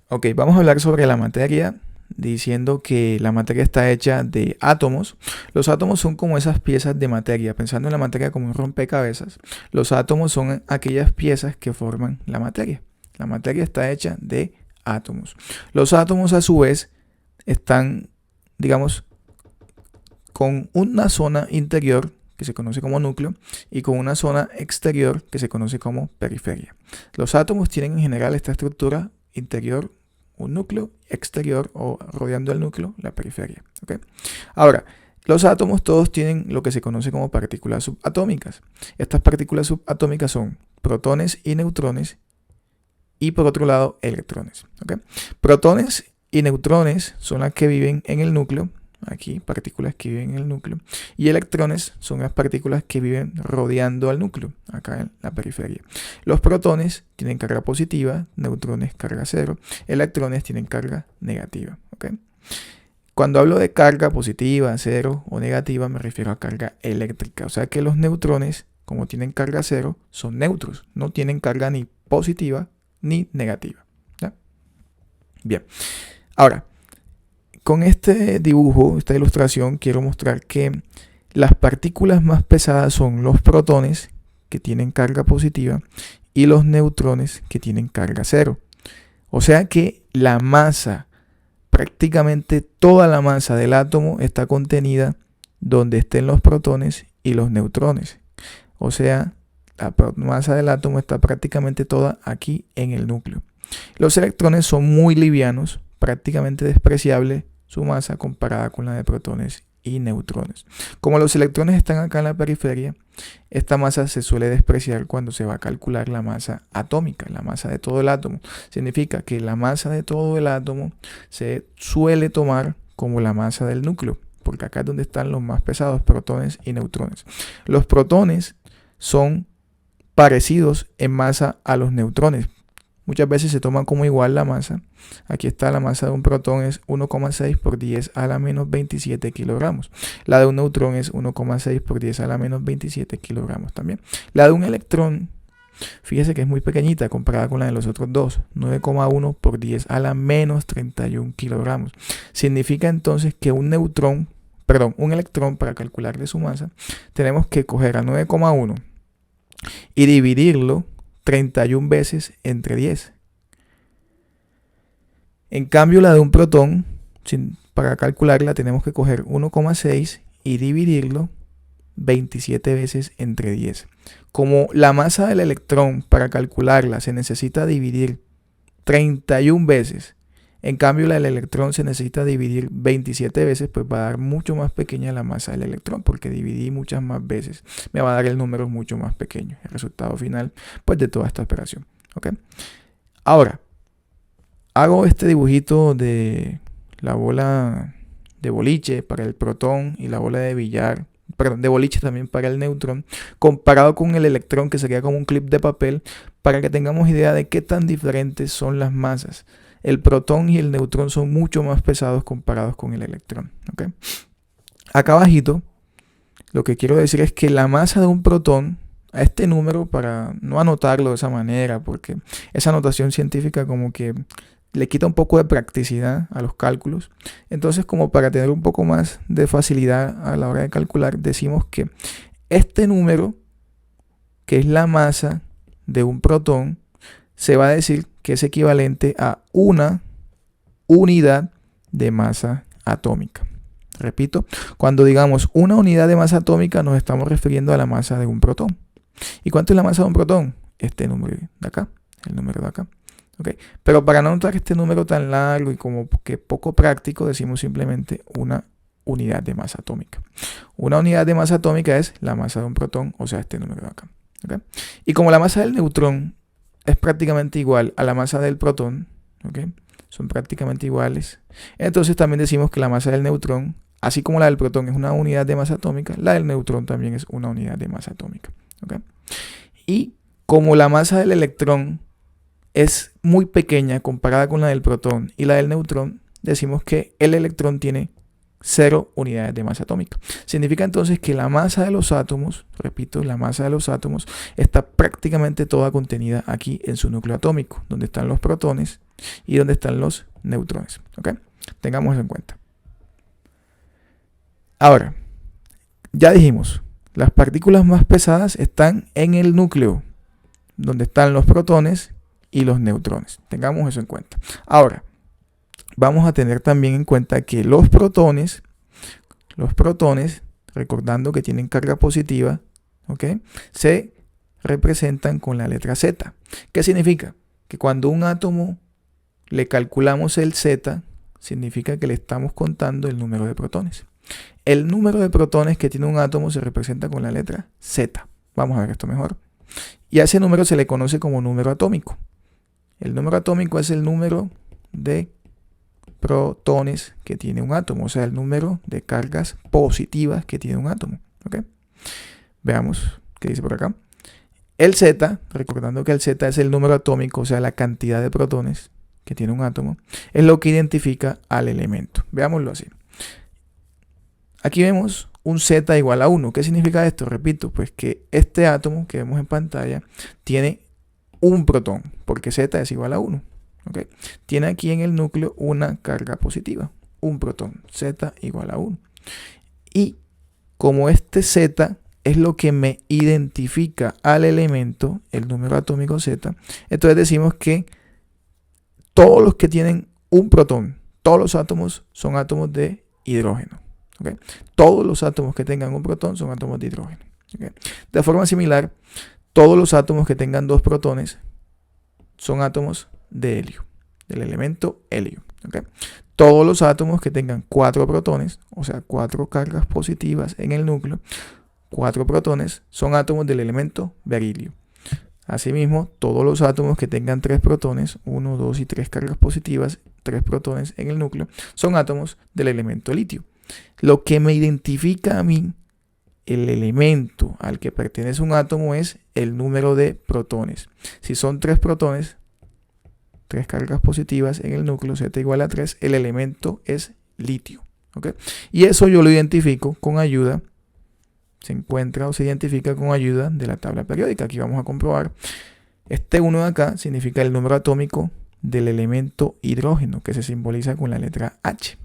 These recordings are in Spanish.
Ok, vamos a hablar sobre la materia, diciendo que la materia está hecha de átomos. Los átomos son como esas piezas de materia, pensando en la materia como un rompecabezas. Los átomos son aquellas piezas que forman la materia. La materia está hecha de átomos. Los átomos a su vez están, digamos, con una zona interior que se conoce como núcleo y con una zona exterior que se conoce como periferia. Los átomos tienen en general esta estructura: interior, un núcleo; exterior, o rodeando el núcleo, la periferia. ¿Okay? Ahora, los átomos todos tienen lo que se conoce como partículas subatómicas. Estas partículas subatómicas son protones y neutrones, y por otro lado electrones. ¿Okay? Protones y neutrones son las que viven en el núcleo. Aquí, partículas que viven en el núcleo. Y electrones son las partículas que viven rodeando al núcleo, acá en la periferia. Los protones tienen carga positiva, neutrones carga cero, electrones tienen carga negativa. ¿Okay? Cuando hablo de carga positiva, cero o negativa, me refiero a carga eléctrica. O sea que los neutrones, como tienen carga cero, son neutros. No tienen carga ni positiva ni negativa. ¿Ya? Bien. Ahora, con este dibujo, esta ilustración, quiero mostrar que las partículas más pesadas son los protones, que tienen carga positiva, y los neutrones, que tienen carga cero. O sea que la masa, prácticamente toda la masa del átomo está contenida donde estén los protones y los neutrones. O sea, la masa del átomo está prácticamente toda aquí en el núcleo. Los electrones son muy livianos, prácticamente despreciables su masa comparada con la de protones y neutrones. Como los electrones están acá en la periferia, esta masa se suele despreciar cuando se va a calcular la masa atómica, la masa de todo el átomo. Significa que la masa de todo el átomo se suele tomar como la masa del núcleo, porque acá es donde están los más pesados, protones y neutrones. Los protones son parecidos en masa a los neutrones. Muchas veces se toma como igual la masa. Aquí está: la masa de un protón es 1,6 por 10 a la menos 27 kilogramos. La de un neutrón es 1,6 por 10 a la menos 27 kilogramos también. La de un electrón, fíjese que es muy pequeñita comparada con la de los otros dos: 9,1 por 10 a la menos 31 kilogramos. Significa entonces que un electrón, para calcularle su masa, tenemos que coger a 9,1 y dividirlo 31 veces entre 10. En cambio, la de un protón, para calcularla, tenemos que coger 1,6 y dividirlo 27 veces entre 10. Como la masa del electrón, para calcularla, se necesita dividir 31 veces, en cambio la del electrón se necesita dividir 27 veces, pues va a dar mucho más pequeña la masa del electrón, porque dividí muchas más veces. Me va a dar el número mucho más pequeño, el resultado final, pues, de toda esta operación. ¿Okay? Ahora, hago este dibujito de la bola de boliche para el protón y la bola de billar, de boliche también para el neutrón, comparado con el electrón, que sería como un clip de papel, para que tengamos idea de qué tan diferentes son las masas. El protón y el neutrón son mucho más pesados comparados con el electrón. ¿Okay? Acá abajito, lo que quiero decir es que la masa de un protón, a este número, para no anotarlo de esa manera, porque esa notación científica como que le quita un poco de practicidad a los cálculos. Entonces, como para tener un poco más de facilidad a la hora de calcular, decimos que este número, que es la masa de un protón, se va a decir que es equivalente a una unidad de masa atómica. Repito, cuando digamos una unidad de masa atómica, nos estamos refiriendo a la masa de un protón. ¿Y cuánto es la masa de un protón? Este número de acá, el número de acá. ¿Okay? Pero para no notar este número tan largo y como que poco práctico, decimos simplemente una unidad de masa atómica. Una unidad de masa atómica es la masa de un protón, o sea, este número de acá. ¿Okay? Y como la masa del neutrón es prácticamente igual a la masa del protón, ¿okay? Son prácticamente iguales, entonces también decimos que la masa del neutrón, así como la del protón es una unidad de masa atómica, la del neutrón también es una unidad de masa atómica. ¿Okay? Y como la masa del electrón es muy pequeña comparada con la del protón y la del neutrón, decimos que el electrón tiene 0 unidades de masa atómica. Significa entonces que la masa de los átomos, repito, la masa de los átomos está prácticamente toda contenida aquí en su núcleo atómico, donde están los protones y donde están los neutrones. ¿Ok? Tengamos eso en cuenta. Ahora, ya dijimos, las partículas más pesadas están en el núcleo, donde están los protones y los neutrones. Tengamos eso en cuenta. Ahora, vamos a tener también en cuenta que los protones, recordando que tienen carga positiva, ¿ok?, se representan con la letra Z. ¿Qué significa? Que cuando un átomo le calculamos el Z, significa que le estamos contando el número de protones. El número de protones que tiene un átomo se representa con la letra Z. Vamos a ver esto mejor. Y a ese número se le conoce como número atómico. El número atómico es el número de protones que tiene un átomo, o sea, el número de cargas positivas que tiene un átomo. ¿Ok? Veamos qué dice por acá. El Z, recordando que el Z es el número atómico, o sea, la cantidad de protones que tiene un átomo, es lo que identifica al elemento. Veámoslo así. Aquí vemos un Z igual a 1. ¿Qué significa esto? Repito, pues que este átomo que vemos en pantalla tiene un protón, porque Z es igual a 1. ¿Okay? Tiene aquí en el núcleo una carga positiva, un protón, Z igual a 1. Y como este Z es lo que me identifica al elemento, el número atómico Z, entonces decimos que todos los que tienen un protón, todos los átomos son átomos de hidrógeno. ¿Okay? Todos los átomos que tengan un protón son átomos de hidrógeno. ¿Okay? De forma similar, todos los átomos que tengan dos protones son átomos de helio, del elemento helio. ¿Okay? Todos los átomos que tengan 4 protones, o sea, 4 cargas positivas en el núcleo, 4 protones, son átomos del elemento berilio. Asimismo, todos los átomos que tengan 3 protones, 1, 2 y 3 cargas positivas, 3 protones en el núcleo, son átomos del elemento litio. Lo que me identifica a mí el elemento al que pertenece un átomo es el número de protones. Si son 3 protones, 3 cargas positivas en el núcleo, Z igual a 3, el elemento es litio. ¿Okay? Y eso yo lo identifico con ayuda, se encuentra o se identifica con ayuda de la tabla periódica. Aquí vamos a comprobar. Este 1 de acá significa el número atómico del elemento hidrógeno, que se simboliza con la letra H.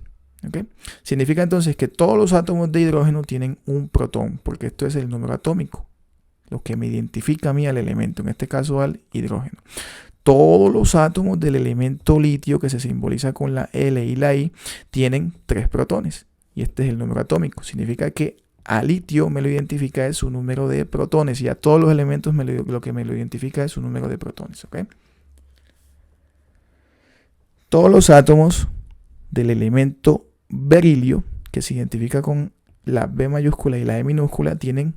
¿Okay? Significa entonces que todos los átomos de hidrógeno tienen un protón, porque esto es el número atómico, lo que me identifica a mí al elemento, en este caso al hidrógeno. Todos los átomos del elemento litio, que se simboliza con la L y la I, tienen 3 protones, y este es el número atómico. Significa que a litio me lo identifica es su número de protones, y a todos los elementos lo que me lo identifica es su número de protones. ¿Okay? Todos los átomos del elemento berilio, que se identifica con la B mayúscula y la E minúscula, tienen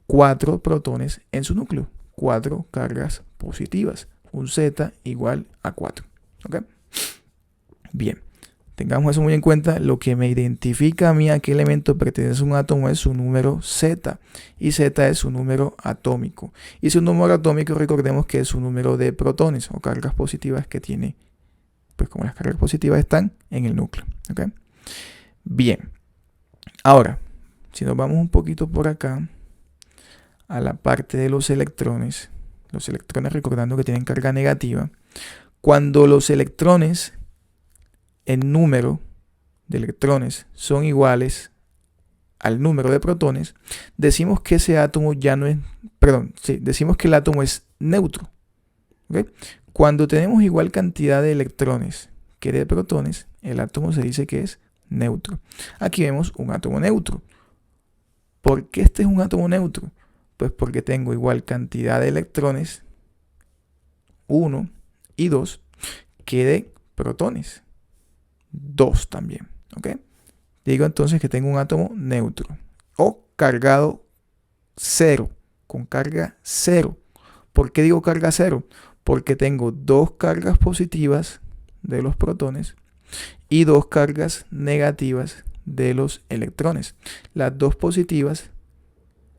4 protones en su núcleo, 4 cargas positivas, un Z igual a 4. ¿Okay? Bien, tengamos eso muy en cuenta. Lo que me identifica a mí a qué elemento pertenece un átomo es su número Z, y Z es su número atómico. Y su número atómico, recordemos que es su número de protones o cargas positivas que tiene, pues como las cargas positivas están en el núcleo. ¿Okay? Bien, ahora, si nos vamos un poquito por acá a la parte de los electrones recordando que tienen carga negativa, cuando los electrones en número de electrones son iguales al número de protones, decimos que ese átomo ya no es, decimos que el átomo es neutro. ¿Okay? Cuando tenemos igual cantidad de electrones que de protones, el átomo se dice que es neutro. Aquí vemos un átomo neutro. ¿Por qué este es un átomo neutro? Pues porque tengo igual cantidad de electrones, 1 y 2, que de protones, 2 también. ¿Okay? Digo entonces que tengo un átomo neutro o cargado 0, con carga 0. ¿Por qué digo carga 0? Porque tengo 2 cargas positivas de los protones y 2 cargas negativas de los electrones. Las 2 positivas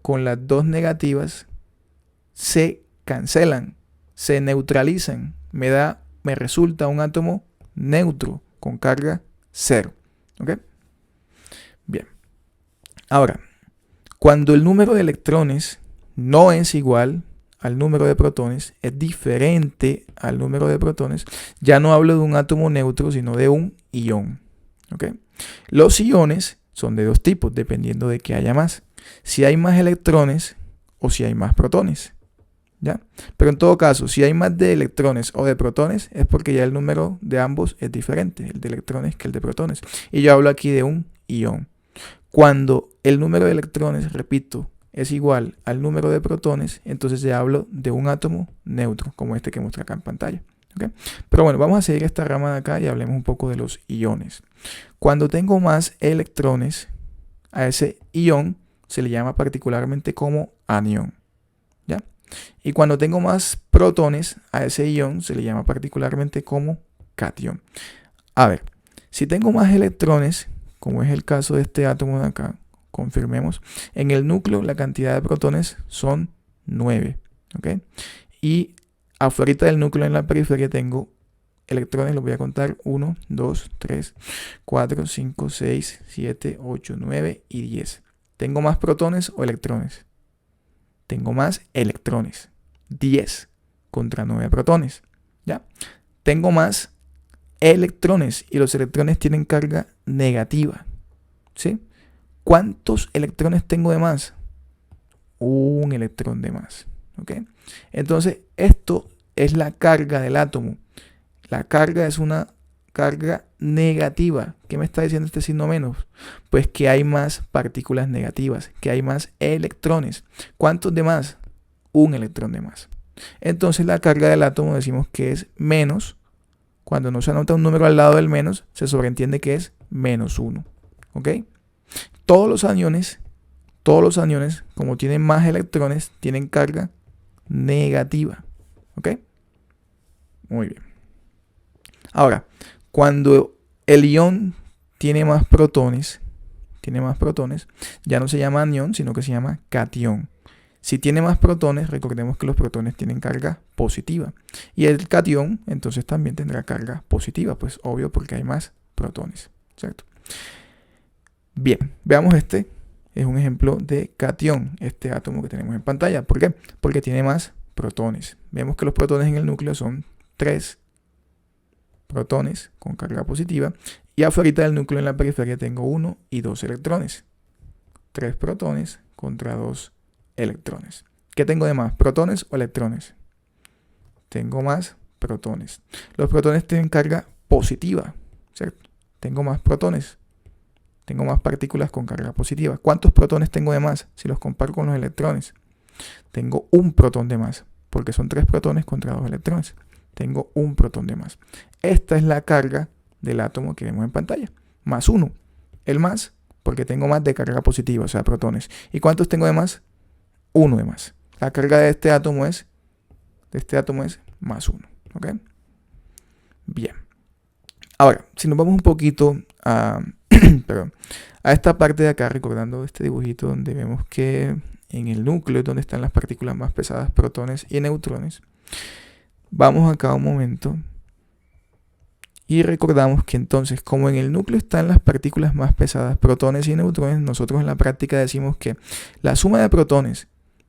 con las 2 negativas se cancelan, se neutralizan. Me resulta un átomo neutro con carga 0. ¿Okay? Bien. Ahora, cuando el número de electrones no es igual al número de protones, es diferente al número de protones, ya no hablo de un átomo neutro, sino de un ion. ¿Okay? Los iones son de dos tipos, dependiendo de que haya más. Si hay más electrones o si hay más protones. ¿Ya? Pero en todo caso, si hay más de electrones o de protones, es porque ya el número de ambos es diferente, el de electrones que el de protones. Y yo hablo aquí de un ion. Cuando el número de electrones, repito, es igual al número de protones, entonces ya hablo de un átomo neutro, como este que muestra acá en pantalla. ¿Okay? Pero bueno, vamos a seguir esta rama de acá y hablemos un poco de los iones. Cuando tengo más electrones, a ese ion se le llama particularmente como anión. ¿Ya? Y cuando tengo más protones, a ese ion se le llama particularmente como catión. A ver, si tengo más electrones, como es el caso de este átomo de acá, confirmemos, en el núcleo la cantidad de protones son 9. ¿Okay? Y afuera del núcleo en la periferia tengo electrones, los voy a contar, 1, 2, 3, 4, 5, 6, 7, 8, 9 y 10. ¿Tengo más protones o electrones? Tengo más electrones. 10 contra 9 protones. ¿Ya? Tengo más electrones y los electrones tienen carga negativa. ¿Sí? ¿Cuántos electrones tengo de más? Un electrón de más. ¿Ok? Entonces, esto es la carga del átomo. La carga es una carga negativa. ¿Qué me está diciendo este signo menos? Pues que hay más partículas negativas, que hay más electrones. ¿Cuántos de más? Un electrón de más. Entonces la carga del átomo decimos que es menos. Cuando no se anota un número al lado del menos, se sobreentiende que es menos 1. ¿Ok? Todos los aniones, como tienen más electrones, tienen carga negativa. ¿Ok? Muy bien. Ahora, cuando el ion tiene más protones, ya no se llama anión, sino que se llama catión. Si tiene más protones, recordemos que los protones tienen carga positiva. Y el catión, entonces, también tendrá carga positiva, pues obvio porque hay más protones, ¿cierto? Bien, veamos este. Es un ejemplo de catión, este átomo que tenemos en pantalla. ¿Por qué? Porque tiene más protones. Vemos que los protones en el núcleo son 3 protones con carga positiva. Y afuera del núcleo en la periferia tengo 1 y 2 electrones. 3 protones contra 2 electrones. ¿Qué tengo de más? ¿Protones o electrones? Tengo más protones. Los protones tienen carga positiva, ¿cierto? Tengo más protones. Tengo más partículas con carga positiva. ¿Cuántos protones tengo de más si los comparo con los electrones? Tengo un protón de más, porque son 3 protones contra 2 electrones. Tengo un protón de más. Esta es la carga del átomo que vemos en pantalla. Más 1. El más, porque tengo más de carga positiva, o sea, protones. ¿Y cuántos tengo de más? 1 de más. La carga de este átomo es más 1. ¿Ok? Bien. Ahora, si nos vamos un poquito a, a esta parte de acá, recordando este dibujito donde vemos que en el núcleo es donde están las partículas más pesadas, protones y neutrones. Vamos acá un momento y recordamos que entonces, como en el núcleo están las partículas más pesadas, protones y neutrones, nosotros en la práctica decimos que la suma de protones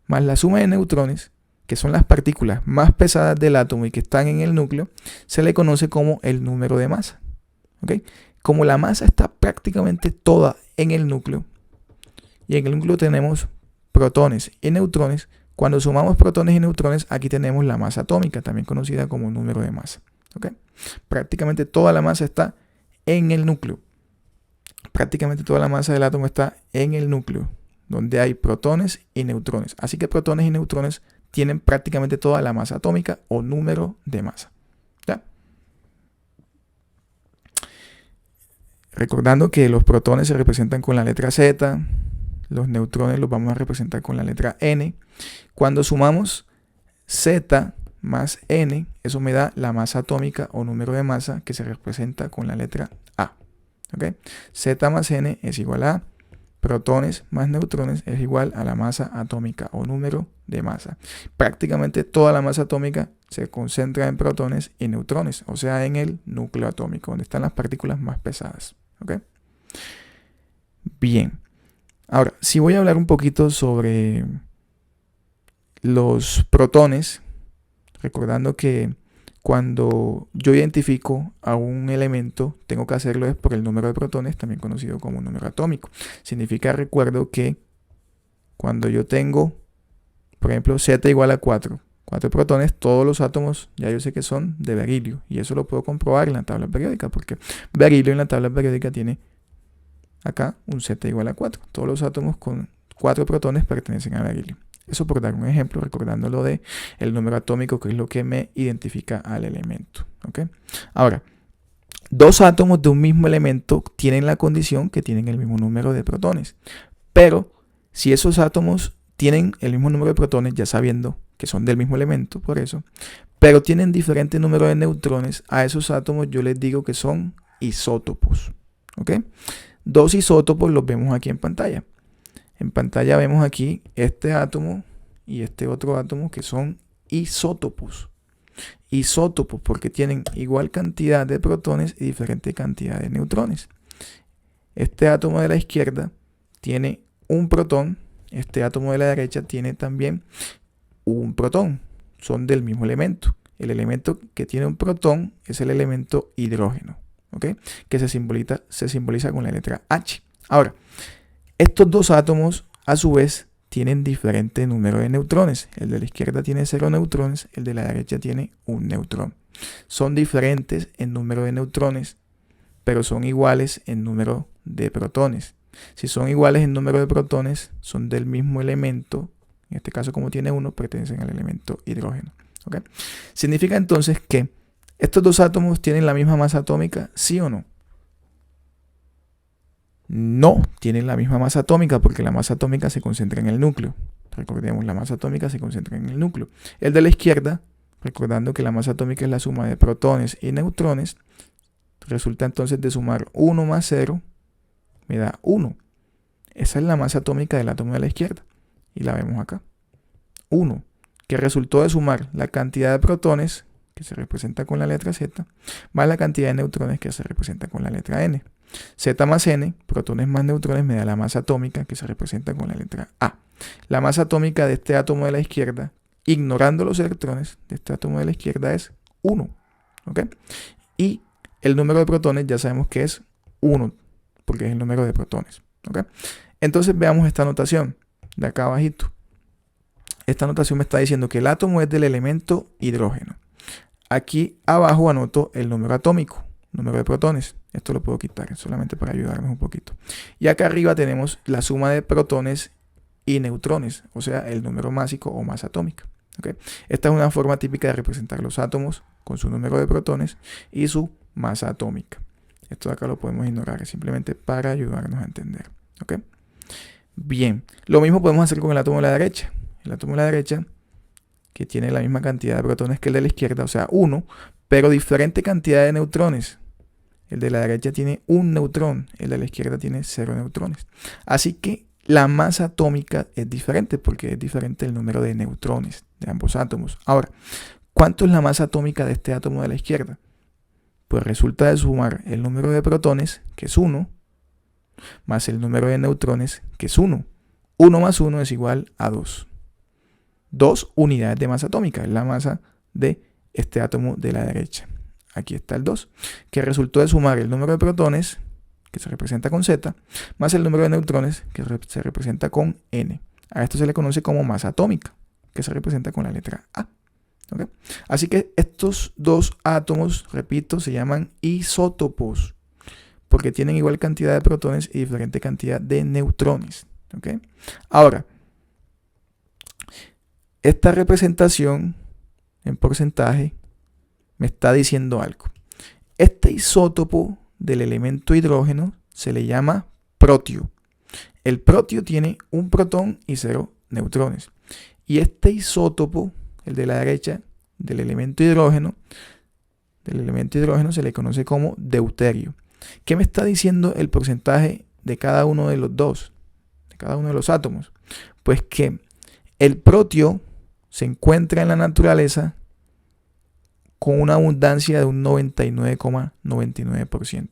más la suma de neutrones, que son las partículas más pesadas del átomo y que están en el núcleo, se le conoce como el número de masa. ¿Okay? Como la masa está prácticamente toda en el núcleo, y en el núcleo tenemos protones y neutrones, cuando sumamos protones y neutrones, aquí tenemos la masa atómica, también conocida como número de masa. ¿Okay? Prácticamente toda la masa está en el núcleo. Prácticamente toda la masa del átomo está en el núcleo, donde hay protones y neutrones. Así que protones y neutrones tienen prácticamente toda la masa atómica o número de masa. ¿Ya? Recordando que los protones se representan con la letra Z, los neutrones los vamos a representar con la letra N. Cuando sumamos Z más N, eso me da la masa atómica o número de masa que se representa con la letra A. ¿Okay? Z más N es igual a protones más neutrones es igual a la masa atómica o número de masa. Prácticamente toda la masa atómica se concentra en protones y neutrones, o sea, en el núcleo atómico, donde están las partículas más pesadas. ¿Okay? Bien. Ahora, si voy a hablar un poquito sobre los protones, recordando que cuando yo identifico a un elemento, tengo que hacerlo es por el número de protones, también conocido como número atómico. Significa, recuerdo que cuando yo tengo, por ejemplo, Z igual a 4 protones, todos los átomos ya yo sé que son de berilio. Y eso lo puedo comprobar en la tabla periódica, porque berilio en la tabla periódica tiene acá un Z igual a 4. Todos los átomos con 4 protones pertenecen a berilio. Eso por dar un ejemplo, recordando lo de el número atómico, que es lo que me identifica al elemento. ¿Okay? Ahora, dos átomos de un mismo elemento tienen la condición que tienen el mismo número de protones. Pero si esos átomos tienen el mismo número de protones, ya sabiendo que son del mismo elemento, por eso, pero tienen diferente número de neutrones, a esos átomos yo les digo que son isótopos. ¿Okay? Dos isótopos los vemos aquí en pantalla. En pantalla vemos aquí este átomo y este otro átomo que son isótopos. Isótopos porque tienen igual cantidad de protones y diferente cantidad de neutrones. Este átomo de la izquierda tiene un protón, este átomo de la derecha tiene también un protón. Son del mismo elemento. El elemento que tiene un protón es el elemento hidrógeno, ¿okay? Que se simboliza con la letra H. Ahora, estos dos átomos, a su vez, tienen diferente número de neutrones. El de la izquierda tiene 0 neutrones, el de la derecha tiene 1 neutrón. Son diferentes en número de neutrones, pero son iguales en número de protones. Si son iguales en número de protones, son del mismo elemento. En este caso, como tiene 1, pertenecen al elemento hidrógeno. ¿Okay? Significa entonces que estos dos átomos tienen la misma masa atómica, ¿sí o no? No tienen la misma masa atómica porque la masa atómica se concentra en el núcleo. Recordemos, la masa atómica se concentra en el núcleo. El de la izquierda, recordando que la masa atómica es la suma de protones y neutrones, resulta entonces de sumar 1 más 0, me da 1. Esa es la masa atómica del átomo de la izquierda. Y la vemos acá. 1, que resultó de sumar la cantidad de protones, que se representa con la letra Z, más la cantidad de neutrones, que se representa con la letra N. Z más N, protones más neutrones, me da la masa atómica, que se representa con la letra A. La masa atómica de este átomo de la izquierda, ignorando los electrones, de este átomo de la izquierda es 1. ¿Okay? Y el número de protones ya sabemos que es 1, porque es el número de protones. ¿Okay? Entonces veamos esta notación de acá abajito. Esta notación me está diciendo que el átomo es del elemento hidrógeno. Aquí abajo anoto el número atómico, número de protones. Esto lo puedo quitar solamente para ayudarnos un poquito. Y acá arriba tenemos la suma de protones y neutrones, o sea, el número másico o masa atómica. ¿Okay? Esta es una forma típica de representar los átomos con su número de protones y su masa atómica. Esto de acá lo podemos ignorar, es simplemente para ayudarnos a entender. ¿Okay? Bien, lo mismo podemos hacer con el átomo de la derecha. El átomo de la derecha, que tiene la misma cantidad de protones que el de la izquierda, o sea, 1, pero diferente cantidad de neutrones. El de la derecha tiene 1 neutrón, el de la izquierda tiene 0 neutrones. Así que la masa atómica es diferente porque es diferente el número de neutrones de ambos átomos. Ahora, ¿cuánto es la masa atómica de este átomo de la izquierda? Pues resulta de sumar el número de protones, que es 1, más el número de neutrones, que es 1. 1 más 1 es igual a 2. 2 unidades de masa atómica, es la masa de este átomo de la derecha. Aquí está el 2, que resultó de sumar el número de protones, que se representa con Z, más el número de neutrones, que se representa con N. A esto se le conoce como masa atómica, que se representa con la letra A. ¿Okay? Así que estos dos átomos, repito, se llaman isótopos, porque tienen igual cantidad de protones y diferente cantidad de neutrones. ¿Okay? Ahora, esta representación en porcentaje me está diciendo algo. Este isótopo del elemento hidrógeno se le llama protio. El protio tiene un protón y 0 neutrones. Y este isótopo, el de la derecha, del elemento hidrógeno se le conoce como deuterio. ¿Qué me está diciendo el porcentaje de cada uno de los dos? De cada uno de los átomos. Pues que el protio se encuentra en la naturaleza con una abundancia de un 99,99%.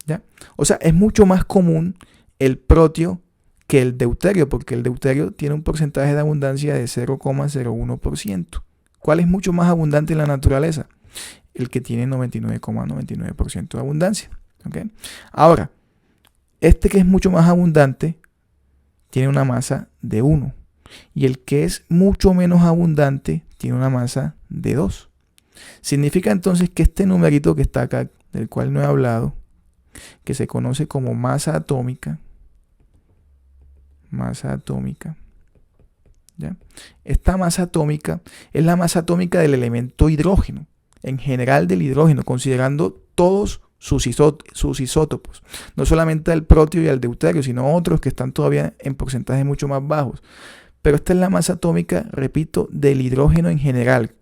¿Ya? O sea, es mucho más común el protio que el deuterio, porque el deuterio tiene un porcentaje de abundancia de 0,01%. ¿Cuál es mucho más abundante en la naturaleza? El que tiene 99,99% de abundancia. ¿Okay? Ahora, este que es mucho más abundante tiene una masa de 1. Y el que es mucho menos abundante tiene una masa de 2. Significa entonces que este numerito que está acá, del cual no he hablado, que se conoce como masa atómica, ¿ya? Esta masa atómica es la masa atómica del elemento hidrógeno, en general del hidrógeno, considerando todos sus isótopos, no solamente al protio y al deuterio, sino otros que están todavía en porcentajes mucho más bajos. Pero esta es la masa atómica, repito, del hidrógeno en general,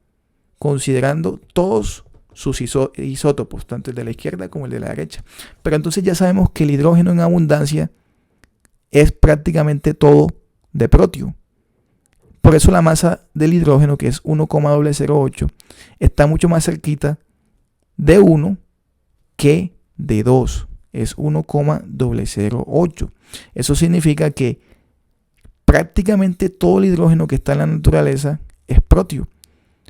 considerando todos sus isótopos, tanto el de la izquierda como el de la derecha. Pero entonces ya sabemos que el hidrógeno en abundancia es prácticamente todo de protio. Por eso la masa del hidrógeno, que es 1,008, está mucho más cerquita de 1 que de 2. Es 1,008. Eso significa que prácticamente todo el hidrógeno que está en la naturaleza es protio.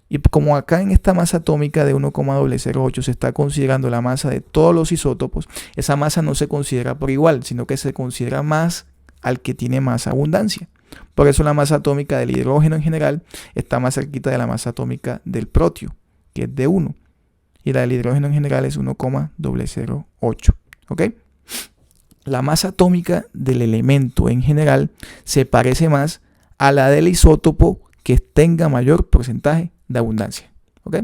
Y como acá en esta masa atómica de 1,008 se está considerando la masa de todos los isótopos, esa masa no se considera por igual, sino que se considera más al que tiene más abundancia. Por eso la masa atómica del hidrógeno en general está más cerquita de la masa atómica del protio, que es de 1. Y la del hidrógeno en general es 1,008. ¿Ok? La masa atómica del elemento en general se parece más a la del isótopo que tenga mayor porcentaje de abundancia. ¿Ok?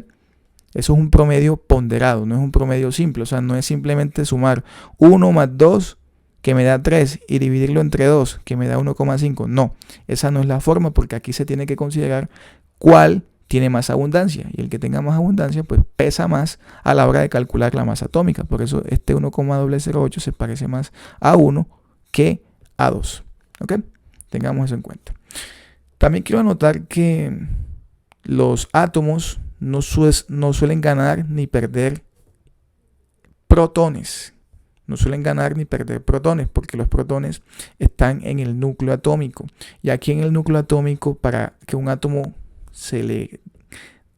Eso es un promedio ponderado, no es un promedio simple. O sea, no es simplemente sumar 1 más 2 que me da 3 y dividirlo entre 2 que me da 1,5. No, esa no es la forma, porque aquí se tiene que considerar cuál tiene más abundancia, y el que tenga más abundancia pues pesa más a la hora de calcular la masa atómica. Por eso este 1,008 se parece más a 1 que a 2. ¿Ok? Tengamos eso en cuenta. También quiero anotar que los átomos no suelen ganar ni perder protones. No suelen ganar ni perder protones, porque los protones están en el núcleo atómico. Y aquí en el núcleo atómico, para que un átomo se le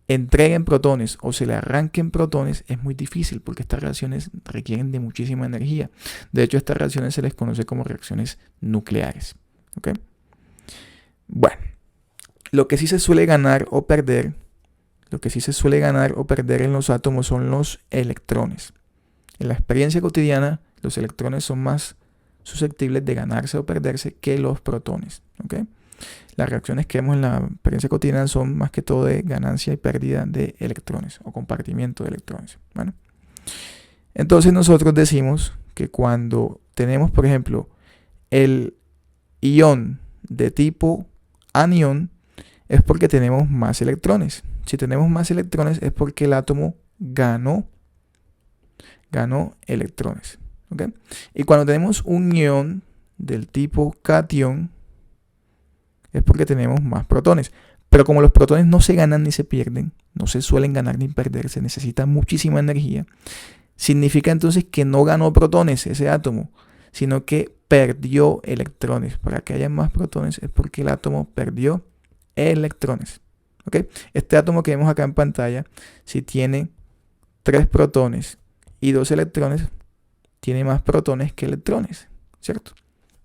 entreguen protones o se le arranquen protones, es muy difícil, porque estas reacciones requieren de muchísima energía. De hecho, estas reacciones se les conoce como reacciones nucleares. ¿Ok? Bueno, lo que sí se suele ganar o perder en los átomos son los electrones. En la experiencia cotidiana, los electrones son más susceptibles de ganarse o perderse que los protones. ¿Okay? Las reacciones que vemos en la experiencia cotidiana son más que todo de ganancia y pérdida de electrones o compartimiento de electrones. Bueno, entonces nosotros decimos que cuando tenemos, por ejemplo, el ion de tipo anión, es porque tenemos más electrones. Si tenemos más electrones es porque el átomo ganó electrones. ¿Okay? Y cuando tenemos un ion del tipo cation, es porque tenemos más protones. Pero como los protones no se ganan ni se pierden, no se suelen ganar ni perder, se necesita muchísima energía, significa entonces que no ganó protones ese átomo, sino que perdió electrones. Para que haya más protones es porque el átomo perdió electrones. ¿Okay? Este átomo que vemos acá en pantalla, si tiene 3 protones y 2 electrones, tiene más protones que electrones, ¿cierto?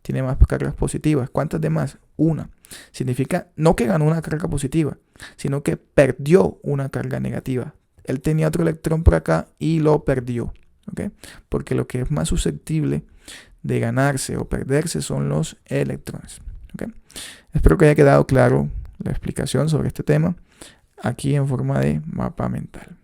Tiene más cargas positivas. ¿Cuántas de más? Una. Significa no que ganó una carga positiva, sino que perdió una carga negativa. Él tenía otro electrón por acá y lo perdió. ¿Okay? Porque lo que es más susceptible de ganarse o perderse son los electrones. ¿Okay? Espero que haya quedado claro la explicación sobre este tema aquí en forma de mapa mental.